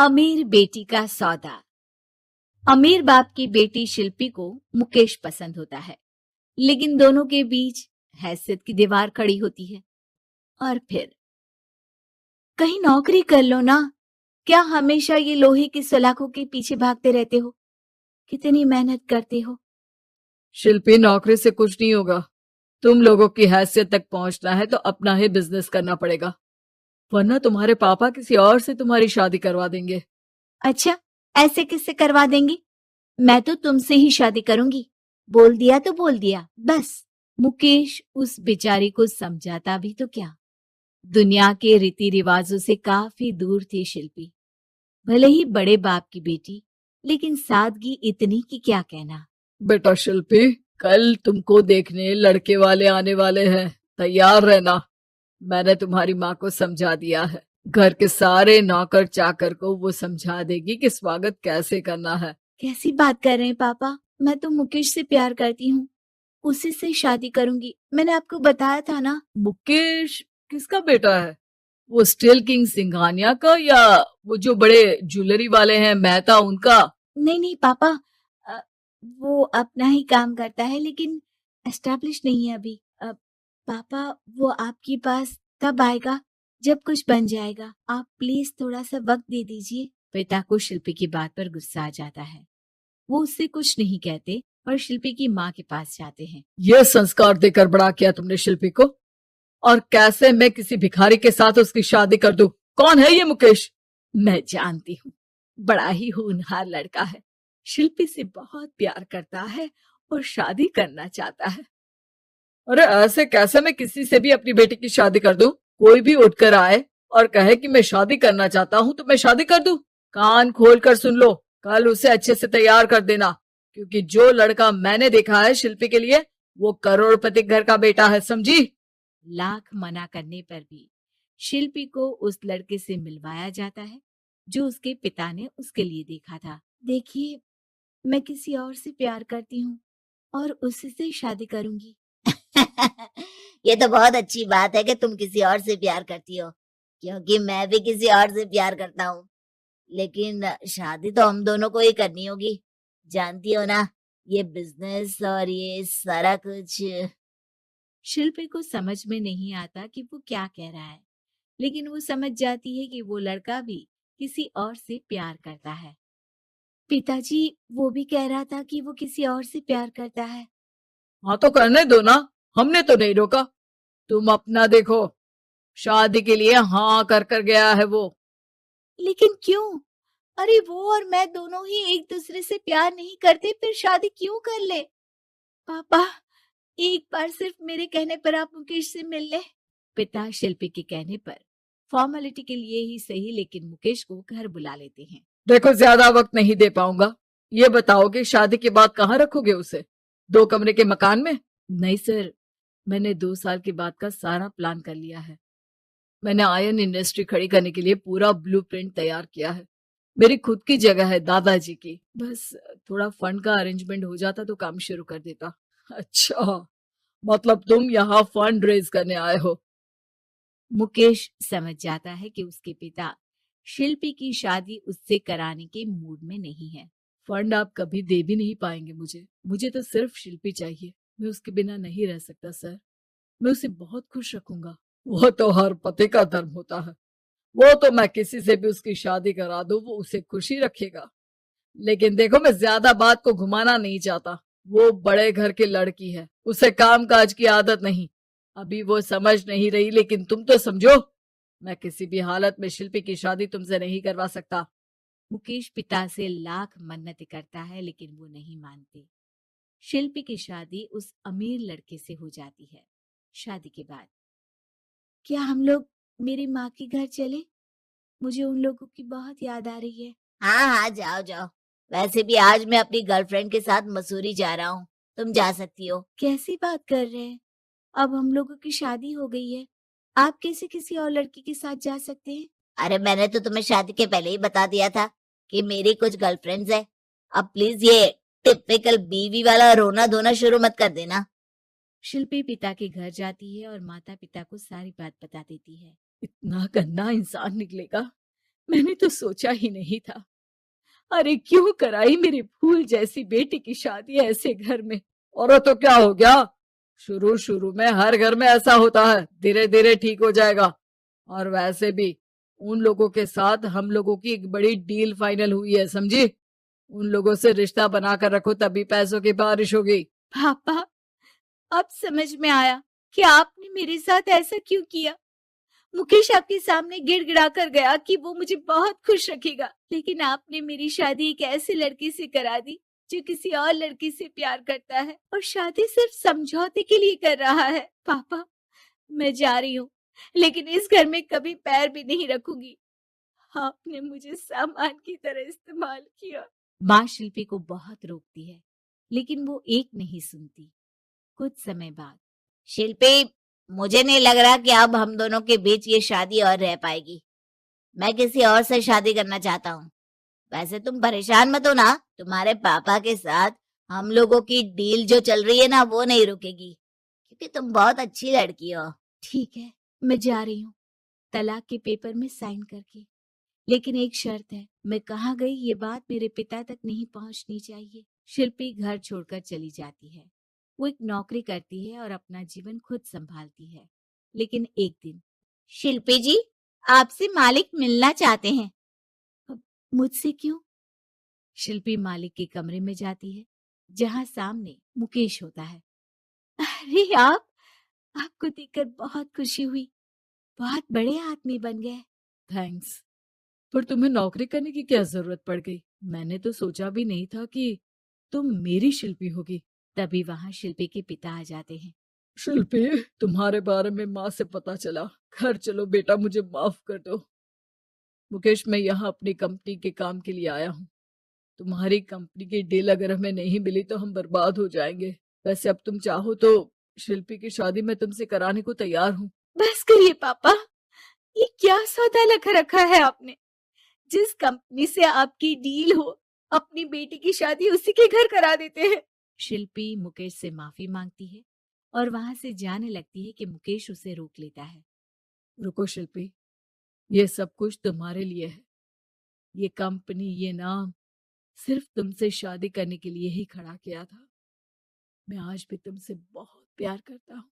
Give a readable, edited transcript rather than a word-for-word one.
अमीर बेटी का सौदा। अमीर बाप की बेटी शिल्पी को मुकेश पसंद होता है, लेकिन दोनों के बीच हैसियत की दीवार खड़ी होती है। और फिर कहीं नौकरी कर लो ना, क्या हमेशा ये लोहे की सलाखों के पीछे भागते रहते हो? कितनी मेहनत करते हो। शिल्पी, नौकरी से कुछ नहीं होगा। तुम लोगों की हैसियत तक पहुंचना है तो अपना ही बिजनेस करना पड़ेगा, वरना तुम्हारे पापा किसी और से तुम्हारी शादी करवा देंगे। अच्छा, ऐसे किससे करवा देंगी? मैं तो तुमसे ही शादी करूंगी। बोल दिया तो बोल दिया, बस। मुकेश उस बेचारी को समझाता भी तो क्या। दुनिया के रीति रिवाजों से काफी दूर थी शिल्पी। भले ही बड़े बाप की बेटी, लेकिन सादगी इतनी कि क्या कहना। बेटा शिल्पी, कल तुमको देखने लड़के वाले आने वाले हैं, तैयार रहना। मैंने तुम्हारी माँ को समझा दिया है। घर के सारे नौकर चाकर को वो समझा देगी कि स्वागत कैसे करना है। कैसी बात कर रहे हैं पापा? मैं तो मुकेश से प्यार करती हूँ, उसी से शादी करूंगी। मैंने आपको बताया था ना। मुकेश किसका बेटा है? वो स्टील किंग सिंघानिया का, या वो जो बड़े ज्वेलरी वाले हैं मेहता, उनका? नहीं नहीं पापा, अ, वो अपना ही काम करता है, लेकिन एस्टेब्लिश नहीं है अभी। पापा, वो आपके पास तब आएगा जब कुछ बन जाएगा। आप प्लीज थोड़ा सा वक्त दे दीजिए। पिता को शिल्पी की बात पर गुस्सा आ जाता है। वो उससे कुछ नहीं कहते और शिल्पी की माँ के पास जाते हैं। ये संस्कार देकर बड़ा किया तुमने शिल्पी को, और कैसे मैं किसी भिखारी के साथ उसकी शादी कर दूं? कौन है ये मुकेश? मैं जानती हूँ, बड़ा ही होनहार लड़का है। शिल्पी से बहुत प्यार करता है और शादी करना चाहता है। अरे ऐसे कैसे मैं किसी से भी अपनी बेटी की शादी कर दूं? कोई भी उठकर आए और कहे कि मैं शादी करना चाहता हूं तो मैं शादी कर दूं? कान खोल कर सुन लो, कल उसे अच्छे से तैयार कर देना, क्योंकि जो लड़का मैंने देखा है शिल्पी के लिए, वो करोड़पति घर का बेटा है, समझी? लाख मना करने पर भी शिल्पी को उस लड़के से मिलवाया जाता है जो उसके पिता ने उसके लिए देखा था। देखिए, मैं किसी और से प्यार करती हूँ और उसी से शादी करूंगी। ये तो बहुत अच्छी बात है कि तुम किसी और से प्यार करती हो, क्योंकि मैं भी किसी और से प्यार करता हूँ। लेकिन शादी तो हम दोनों को ही करनी होगी, जानती हो ना, ये बिजनेस और ये सारा कुछ। शिल्पी को समझ में नहीं आता कि वो क्या कह रहा है, लेकिन वो समझ जाती है कि वो लड़का भी किसी और से प्यार करता है। पिताजी, वो भी कह रहा था कि वो किसी और से प्यार करता है। हाँ तो करने दो ना, हमने तो नहीं रोका। तुम अपना देखो, शादी के लिए हाँ कर कर गया है वो। लेकिन क्यों? अरे वो और मैं दोनों ही एक दूसरे से प्यार नहीं करते, फिर शादी क्यों कर ले? पापा, एक बार सिर्फ मेरे कहने पर आप मुकेश से मिल ले। पिता शिल्पी के कहने पर फॉर्मेलिटी के लिए ही सही, लेकिन मुकेश को घर बुला लेते हैं। देखो, ज्यादा वक्त नहीं दे पाऊंगा। ये बताओ कि शादी के बाद कहाँ रखोगे उसे? 2 कमरे के मकान में? नहीं सर, मैंने 2 साल के बाद का सारा प्लान कर लिया है। मैंने आयरन इंडस्ट्री खड़ी करने के लिए पूरा ब्लूप्रिंट तैयार किया है। मेरी खुद की जगह है दादाजी की। बस थोड़ा फंड का अरेंजमेंट हो जाता तो काम शुरू कर देता। अच्छा, मतलब तुम यहाँ फंड रेज करने आए हो? मुकेश समझ जाता है कि उसके पिता शिल्पी की शादी उससे कराने के मूड में नहीं है। फंड आप कभी दे भी नहीं पाएंगे मुझे। मुझे तो सिर्फ शिल्पी चाहिए। मैं उसके बिना नहीं रह सकता सर। मैं उसे बहुत खुश रखूंगा। वो तो हर पति का धर्म होता है। वो तो मैं किसी से भी उसकी शादी करा दूं, वो उसे खुशी रखेगा। लेकिन देखो, मैं ज्यादा बात को घुमाना नहीं चाहता। वो बड़े घर की लड़की है, उसे काम काज की आदत नहीं। अभी वो समझ नहीं रही, लेकिन तुम तो समझो। मैं किसी भी हालत में शिल्पी की शादी तुमसे नहीं करवा सकता। मुकेश पिता से लाख मन्नतें करता है, लेकिन वो नहीं मानते। शिल्पी की शादी उस अमीर लड़के से हो जाती है। शादी के बाद क्या हम लोग मेरी माँ के घर चले? मुझे उन लोगों की बहुत याद आ रही है। हाँ हाँ, जाओ जाओ। वैसे भी आज मैं अपनी गर्लफ्रेंड के साथ मसूरी जा रहा हूँ, तुम जा सकती हो। कैसी बात कर रहे हैं? अब हम लोगों की शादी हो गई है, आप कैसे किसी और लड़की के साथ जा सकते हैं? अरे मैंने तो तुम्हें शादी के पहले ही बता दिया था कि मेरी कुछ गर्लफ्रेंड्स है। अब प्लीज ये टिपिकल बीवी वाला रोना धोना शुरू मत कर देना। शिल्पी पिता के घर जाती है और माता पिता को सारी बात बता देती है। इतना गंदा इंसान निकलेगा, मैंने तो सोचा ही नहीं था। अरे क्यों कराई मेरी फूल जैसी बेटी की शादी ऐसे घर में। और तो क्या हो गया, शुरू शुरू में हर घर में ऐसा होता है, धीरे धीरे ठीक हो जाएगा। और वैसे भी उन लोगों के साथ हम लोगों की एक बड़ी डील फाइनल हुई है, समझी। उन लोगों से रिश्ता बनाकर रखो, तभी पैसों की बारिश होगी। पापा, अब समझ में आया कि आपने मेरे साथ ऐसा क्यों किया। मुकेश आपके सामने गिड़गिड़ा कर गया कि वो मुझे बहुत खुश रखेगा, लेकिन आपने मेरी शादी एक ऐसे लड़के से करा दी जो किसी और लड़की से प्यार करता है और शादी सिर्फ समझौते के लिए कर रहा है। पापा, मैं जा रही हूँ, लेकिन इस घर में कभी पैर भी नहीं रखूंगी। आपने मुझे सामान की तरह इस्तेमाल किया। माँ शिल्पी को बहुत रोकती है, लेकिन वो एक नहीं सुनती। कुछ समय बाद, शिल्पी, मुझे नहीं लग रहा कि अब हम दोनों के बीच ये शादी और रह पाएगी। मैं किसी और से शादी करना चाहता हूँ। वैसे तुम परेशान मत हो ना, तुम्हारे पापा के साथ हम लोगों की डील जो चल रही है ना, वो नहीं रुकेगी, क्योंकि तुम बहुत अच्छी लड़की हो। ठीक है, मैं जा रही हूँ, तलाक के पेपर में साइन करके। लेकिन एक शर्त है, मैं कहाँ गई ये बात मेरे पिता तक नहीं पहुंचनी चाहिए। शिल्पी घर छोड़कर चली जाती है। वो एक नौकरी करती है और अपना जीवन खुद संभालती है। लेकिन एक दिन, शिल्पी जी, आपसे मालिक मिलना चाहते हैं। अब मुझसे क्यों? शिल्पी मालिक के कमरे में जाती है, जहां सामने मुकेश होता है। अरे आप, आपको देखकर बहुत खुशी हुई, बहुत बड़े आदमी बन गए। थैंक्स, पर तुम्हें नौकरी करने की क्या जरूरत पड़ गई। मैंने तो सोचा भी नहीं था कि तुम मेरी शिल्पी होगी। तभी वहां शिल्पी के पिता आ जाते हैं। शिल्पी, तुम्हारे बारे में माँ से पता चला। घर चलो बेटा, मुझे माफ कर दो। मुकेश, मैं यहाँ अपनी कंपनी के काम के लिए आया हूँ। तुम्हारी कंपनी की डील अगर हमें नहीं मिली तो हम बर्बाद हो जाएंगे। वैसे अब तुम चाहो तो शिल्पी की शादी मैं तुमसे कराने को तैयार हूँ। बस करिए पापा, ये क्या सौदा लगा रखा है आपने। जिस कंपनी से आपकी डील हो, अपनी बेटी की शादी उसी के घर करा देते हैं। शिल्पी मुकेश से माफी मांगती है और वहां से जाने लगती है कि मुकेश उसे रोक लेता है। रुको शिल्पी, ये सब कुछ तुम्हारे लिए है। ये कंपनी, ये नाम सिर्फ तुमसे शादी करने के लिए ही खड़ा किया था। मैं आज भी तुमसे बहुत प्यार करता हूँ।